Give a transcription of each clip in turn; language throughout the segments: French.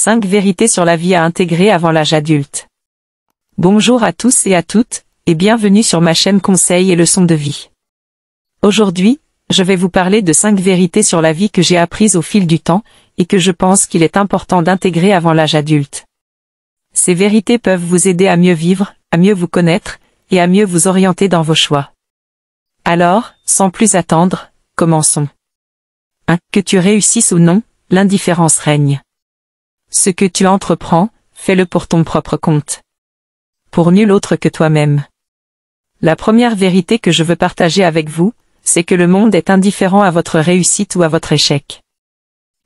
5 vérités sur la vie à intégrer avant l'âge adulte. Bonjour à tous et à toutes, et bienvenue sur ma chaîne Conseils et leçons de vie. Aujourd'hui, je vais vous parler de 5 vérités sur la vie que j'ai apprises au fil du temps, et que je pense qu'il est important d'intégrer avant l'âge adulte. Ces vérités peuvent vous aider à mieux vivre, à mieux vous connaître, et à mieux vous orienter dans vos choix. Alors, sans plus attendre, commençons. 1. Que tu réussisses ou non, l'indifférence règne. Ce que tu entreprends, fais-le pour ton propre compte. Pour nul autre que toi-même. La première vérité que je veux partager avec vous, c'est que le monde est indifférent à votre réussite ou à votre échec.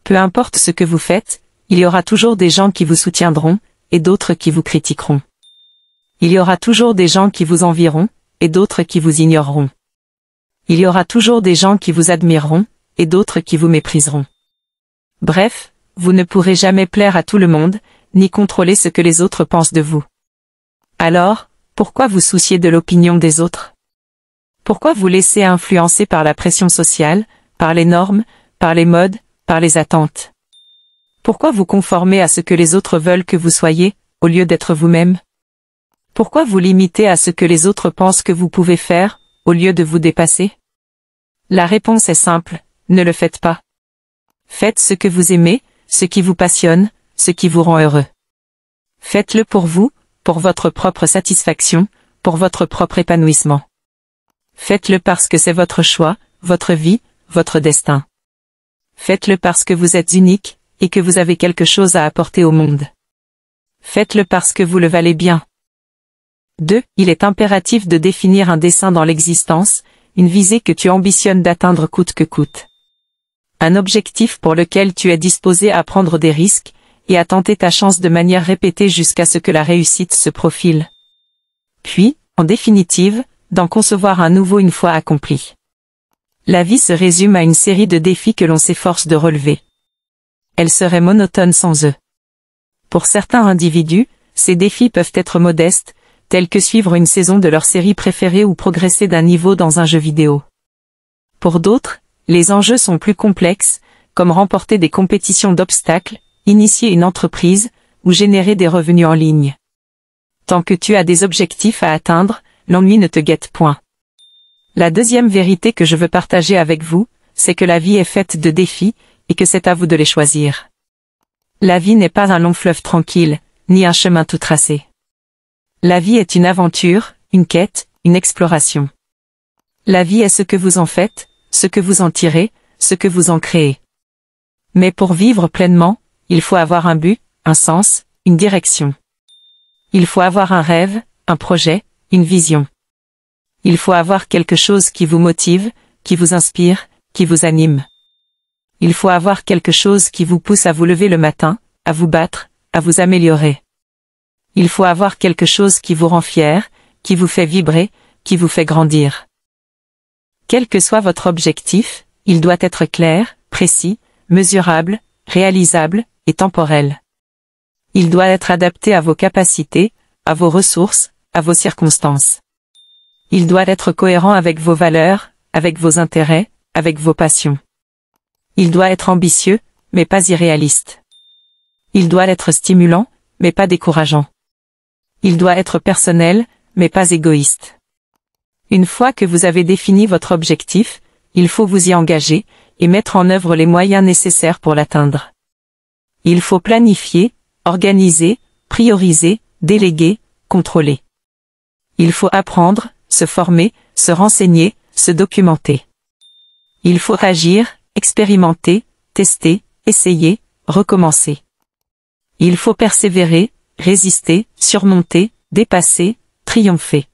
Peu importe ce que vous faites, il y aura toujours des gens qui vous soutiendront, et d'autres qui vous critiqueront. Il y aura toujours des gens qui vous envieront, et d'autres qui vous ignoreront. Il y aura toujours des gens qui vous admireront, et d'autres qui vous mépriseront. Bref, vous ne pourrez jamais plaire à tout le monde, ni contrôler ce que les autres pensent de vous. Alors, pourquoi vous soucier de l'opinion des autres? Pourquoi vous laisser influencer par la pression sociale, par les normes, par les modes, par les attentes? Pourquoi vous conformer à ce que les autres veulent que vous soyez, au lieu d'être vous-même? Pourquoi vous limiter à ce que les autres pensent que vous pouvez faire, au lieu de vous dépasser? La réponse est simple, ne le faites pas. Faites ce que vous aimez, ce qui vous passionne, ce qui vous rend heureux. Faites-le pour vous, pour votre propre satisfaction, pour votre propre épanouissement. Faites-le parce que c'est votre choix, votre vie, votre destin. Faites-le parce que vous êtes unique, et que vous avez quelque chose à apporter au monde. Faites-le parce que vous le valez bien. 2. Il est impératif de définir un dessein dans l'existence, une visée que tu ambitionnes d'atteindre coûte que coûte. Un objectif pour lequel tu es disposé à prendre des risques, et à tenter ta chance de manière répétée jusqu'à ce que la réussite se profile. Puis, en définitive, d'en concevoir un nouveau une fois accompli. La vie se résume à une série de défis que l'on s'efforce de relever. Elle serait monotone sans eux. Pour certains individus, ces défis peuvent être modestes, tels que suivre une saison de leur série préférée ou progresser d'un niveau dans un jeu vidéo. Pour d'autres, les enjeux sont plus complexes, comme remporter des compétitions d'obstacles, initier une entreprise, ou générer des revenus en ligne. Tant que tu as des objectifs à atteindre, l'ennui ne te guette point. La deuxième vérité que je veux partager avec vous, c'est que la vie est faite de défis, et que c'est à vous de les choisir. La vie n'est pas un long fleuve tranquille, ni un chemin tout tracé. La vie est une aventure, une quête, une exploration. La vie est ce que vous en faites, ce que vous en tirez, ce que vous en créez. Mais pour vivre pleinement, il faut avoir un but, un sens, une direction. Il faut avoir un rêve, un projet, une vision. Il faut avoir quelque chose qui vous motive, qui vous inspire, qui vous anime. Il faut avoir quelque chose qui vous pousse à vous lever le matin, à vous battre, à vous améliorer. Il faut avoir quelque chose qui vous rend fier, qui vous fait vibrer, qui vous fait grandir. Quel que soit votre objectif, il doit être clair, précis, mesurable, réalisable, et temporel. Il doit être adapté à vos capacités, à vos ressources, à vos circonstances. Il doit être cohérent avec vos valeurs, avec vos intérêts, avec vos passions. Il doit être ambitieux, mais pas irréaliste. Il doit être stimulant, mais pas décourageant. Il doit être personnel, mais pas égoïste. Une fois que vous avez défini votre objectif, il faut vous y engager, et mettre en œuvre les moyens nécessaires pour l'atteindre. Il faut planifier, organiser, prioriser, déléguer, contrôler. Il faut apprendre, se former, se renseigner, se documenter. Il faut agir, expérimenter, tester, essayer, recommencer. Il faut persévérer, résister, surmonter, dépasser, triompher.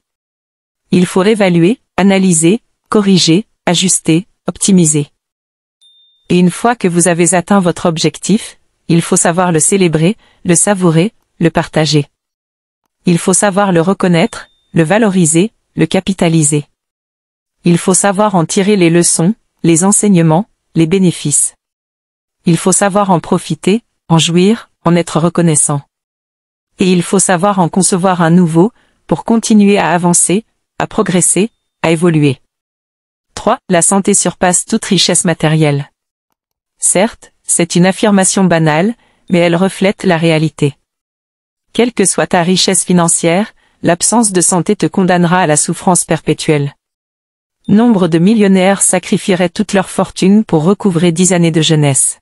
Il faut évaluer, analyser, corriger, ajuster, optimiser. Et une fois que vous avez atteint votre objectif, il faut savoir le célébrer, le savourer, le partager. Il faut savoir le reconnaître, le valoriser, le capitaliser. Il faut savoir en tirer les leçons, les enseignements, les bénéfices. Il faut savoir en profiter, en jouir, en être reconnaissant. Et il faut savoir en concevoir un nouveau, pour continuer à avancer, à progresser, à évoluer. 3. La santé surpasse toute richesse matérielle. Certes, c'est une affirmation banale, mais elles reflètent la réalité. Quelle que soit ta richesse financière, l'absence de santé te condamnera à la souffrance perpétuelle. Nombre de millionnaires sacrifieraient toute leur fortune pour recouvrer 10 années de jeunesse.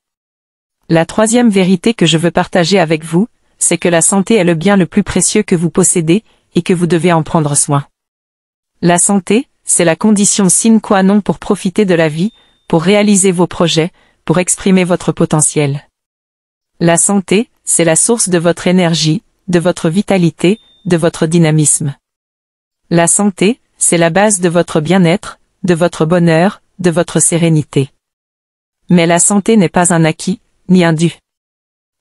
La troisième vérité que je veux partager avec vous, c'est que la santé est le bien le plus précieux que vous possédez, et que vous devez en prendre soin. La santé, c'est la condition sine qua non pour profiter de la vie, pour réaliser vos projets, pour exprimer votre potentiel. La santé, c'est la source de votre énergie, de votre vitalité, de votre dynamisme. La santé, c'est la base de votre bien-être, de votre bonheur, de votre sérénité. Mais la santé n'est pas un acquis, ni un dû.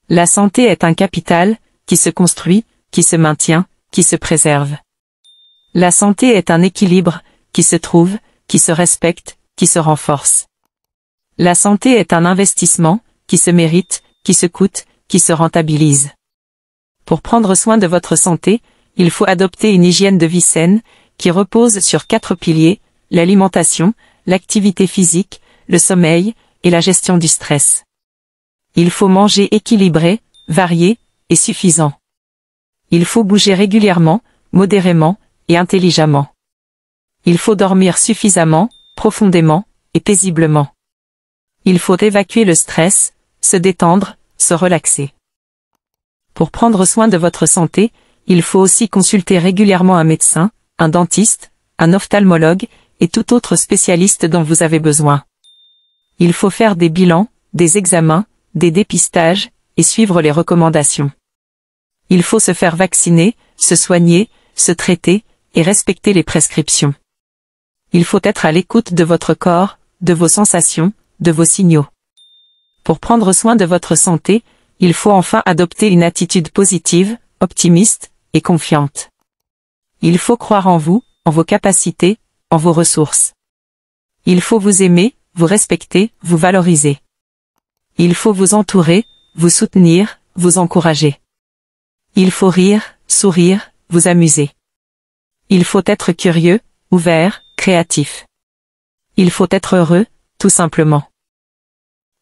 La santé est un capital, qui se construit, qui se maintient, qui se préserve. La santé est un équilibre, qui se trouve, qui se respecte, qui se renforce. La santé est un investissement, qui se mérite, qui se coûte, qui se rentabilise. Pour prendre soin de votre santé, il faut adopter une hygiène de vie saine, qui repose sur 4 piliers, l'alimentation, l'activité physique, le sommeil, et la gestion du stress. Il faut manger équilibré, varié, et suffisant. Il faut bouger régulièrement, modérément, et intelligemment. Il faut dormir suffisamment, profondément, et paisiblement. Il faut évacuer le stress, se détendre, se relaxer. Pour prendre soin de votre santé, il faut aussi consulter régulièrement un médecin, un dentiste, un ophtalmologue, et tout autre spécialiste dont vous avez besoin. Il faut faire des bilans, des examens, des dépistages, et suivre les recommandations. Il faut se faire vacciner, se soigner, se traiter, et respecter les prescriptions. Il faut être à l'écoute de votre corps, de vos sensations, de vos signaux. Pour prendre soin de votre santé, il faut enfin adopter une attitude positive, optimiste, et confiante. Il faut croire en vous, en vos capacités, en vos ressources. Il faut vous aimer, vous respecter, vous valoriser. Il faut vous entourer, vous soutenir, vous encourager. Il faut rire, sourire, vous amuser. Il faut être curieux, ouvert, créatif. Il faut être heureux, tout simplement.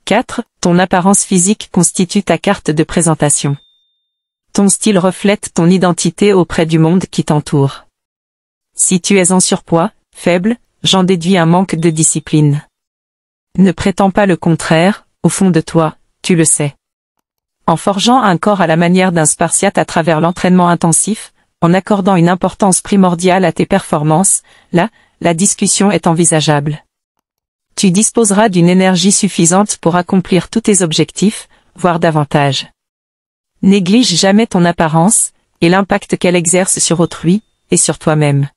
4. Ton apparence physique constitue ta carte de présentation. Ton style reflète ton identité auprès du monde qui t'entoure. Si tu es en surpoids, faible, j'en déduis un manque de discipline. Ne prétends pas le contraire, au fond de toi, tu le sais. En forgeant un corps à la manière d'un Spartiate à travers l'entraînement intensif, en accordant une importance primordiale à tes performances, là, la discussion est envisageable. Tu disposeras d'une énergie suffisante pour accomplir tous tes objectifs, voire davantage. Néglige jamais ton apparence, et l'impact qu'elle exerce sur autrui, et sur toi-même.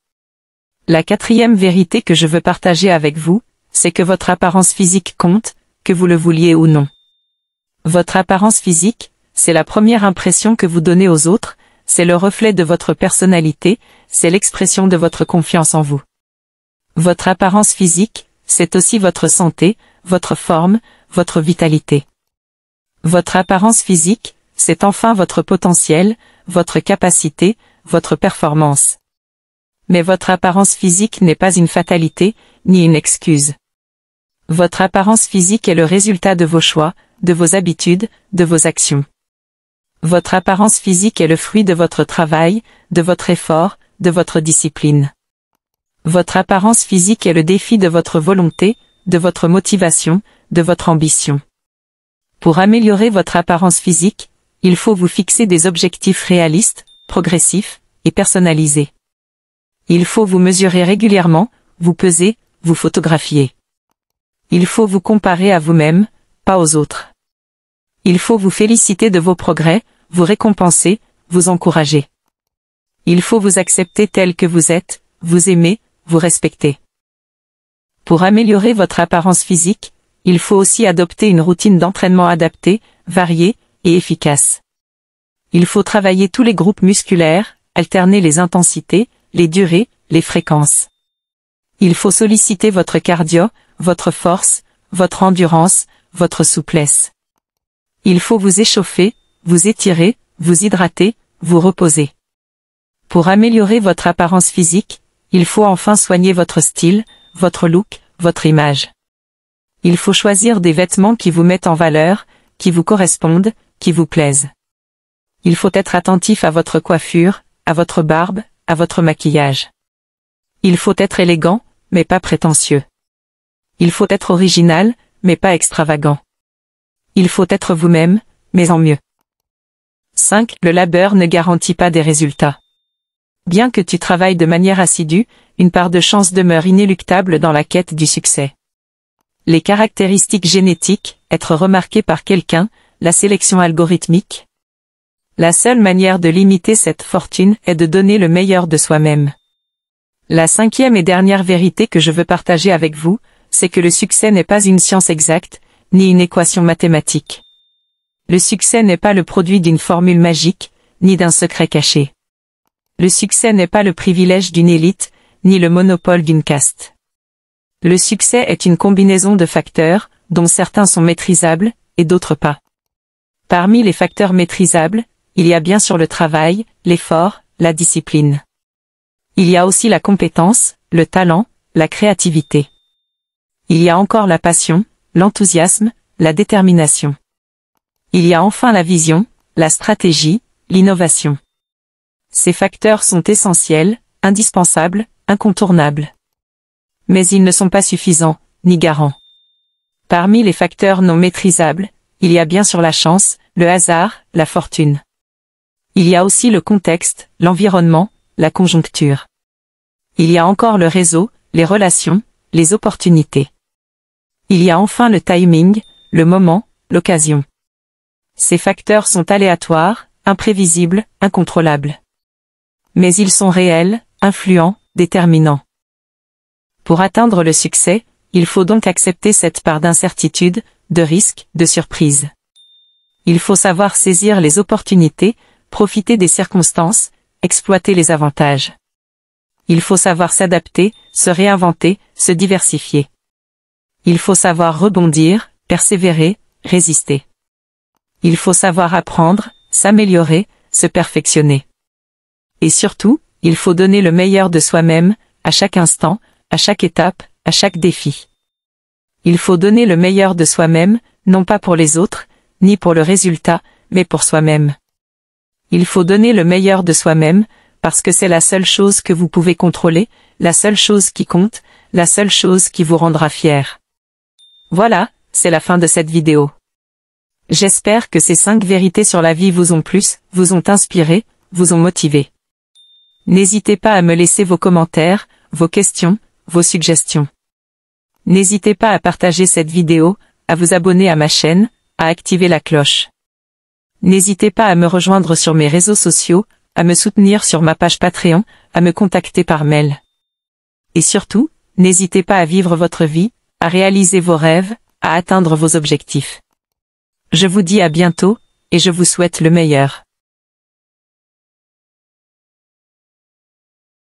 La 4e vérité que je veux partager avec vous, c'est que votre apparence physique compte, que vous le vouliez ou non. Votre apparence physique, c'est la première impression que vous donnez aux autres, c'est le reflet de votre personnalité, c'est l'expression de votre confiance en vous. Votre apparence physique, c'est aussi votre santé, votre forme, votre vitalité. Votre apparence physique, c'est enfin votre potentiel, votre capacité, votre performance. Mais votre apparence physique n'est pas une fatalité, ni une excuse. Votre apparence physique est le résultat de vos choix, de vos habitudes, de vos actions. Votre apparence physique est le fruit de votre travail, de votre effort, de votre discipline. Votre apparence physique est le défi de votre volonté, de votre motivation, de votre ambition. Pour améliorer votre apparence physique, il faut vous fixer des objectifs réalistes, progressifs, et personnalisés. Il faut vous mesurer régulièrement, vous peser, vous photographier. Il faut vous comparer à vous-même, pas aux autres. Il faut vous féliciter de vos progrès, vous récompenser, vous encourager. Il faut vous accepter tel que vous êtes, vous aimer, vous respecter. Pour améliorer votre apparence physique, il faut aussi adopter une routine d'entraînement adaptée, variée et efficace. Il faut travailler tous les groupes musculaires, alterner les intensités, les durées, les fréquences. Il faut solliciter votre cardio, votre force, votre endurance, votre souplesse. Il faut vous échauffer, vous étirer, vous hydrater, vous reposer. Pour améliorer votre apparence physique, il faut enfin soigner votre style, votre look, votre image. Il faut choisir des vêtements qui vous mettent en valeur, qui vous correspondent, qui vous plaisent. Il faut être attentif à votre coiffure, à votre barbe, à votre maquillage. Il faut être élégant, mais pas prétentieux. Il faut être original, mais pas extravagant. Il faut être vous-même, mais en mieux. 5. Le labeur ne garantit pas des résultats. Bien que tu travailles de manière assidue, une part de chance demeure inéluctable dans la quête du succès. Les caractéristiques génétiques, être remarqué par quelqu'un, la sélection algorithmique. La seule manière de limiter cette fortune est de donner le meilleur de soi-même. La 5e et dernière vérité que je veux partager avec vous, c'est que le succès n'est pas une science exacte, ni une équation mathématique. Le succès n'est pas le produit d'une formule magique, ni d'un secret caché. Le succès n'est pas le privilège d'une élite, ni le monopole d'une caste. Le succès est une combinaison de facteurs, dont certains sont maîtrisables, et d'autres pas. Parmi les facteurs maîtrisables, il y a bien sûr le travail, l'effort, la discipline. Il y a aussi la compétence, le talent, la créativité. Il y a encore la passion, l'enthousiasme, la détermination. Il y a enfin la vision, la stratégie, l'innovation. Ces facteurs sont essentiels, indispensables, incontournables. Mais ils ne sont pas suffisants, ni garants. Parmi les facteurs non maîtrisables, il y a bien sûr la chance, le hasard, la fortune. Il y a aussi le contexte, l'environnement, la conjoncture. Il y a encore le réseau, les relations, les opportunités. Il y a enfin le timing, le moment, l'occasion. Ces facteurs sont aléatoires, imprévisibles, incontrôlables. Mais ils sont réels, influents, déterminants. Pour atteindre le succès, il faut donc accepter cette part d'incertitude, de risque, de surprise. Il faut savoir saisir les opportunités, profiter des circonstances, exploiter les avantages. Il faut savoir s'adapter, se réinventer, se diversifier. Il faut savoir rebondir, persévérer, résister. Il faut savoir apprendre, s'améliorer, se perfectionner. Et surtout, il faut donner le meilleur de soi-même, à chaque instant, à chaque étape, à chaque défi. Il faut donner le meilleur de soi-même, non pas pour les autres, ni pour le résultat, mais pour soi-même. Il faut donner le meilleur de soi-même, parce que c'est la seule chose que vous pouvez contrôler, la seule chose qui compte, la seule chose qui vous rendra fier. Voilà, c'est la fin de cette vidéo. J'espère que ces 5 vérités sur la vie vous ont plu, vous ont inspiré, vous ont motivé. N'hésitez pas à me laisser vos commentaires, vos questions, vos suggestions. N'hésitez pas à partager cette vidéo, à vous abonner à ma chaîne, à activer la cloche. N'hésitez pas à me rejoindre sur mes réseaux sociaux, à me soutenir sur ma page Patreon, à me contacter par mail. Et surtout, n'hésitez pas à vivre votre vie, à réaliser vos rêves, à atteindre vos objectifs. Je vous dis à bientôt, et je vous souhaite le meilleur.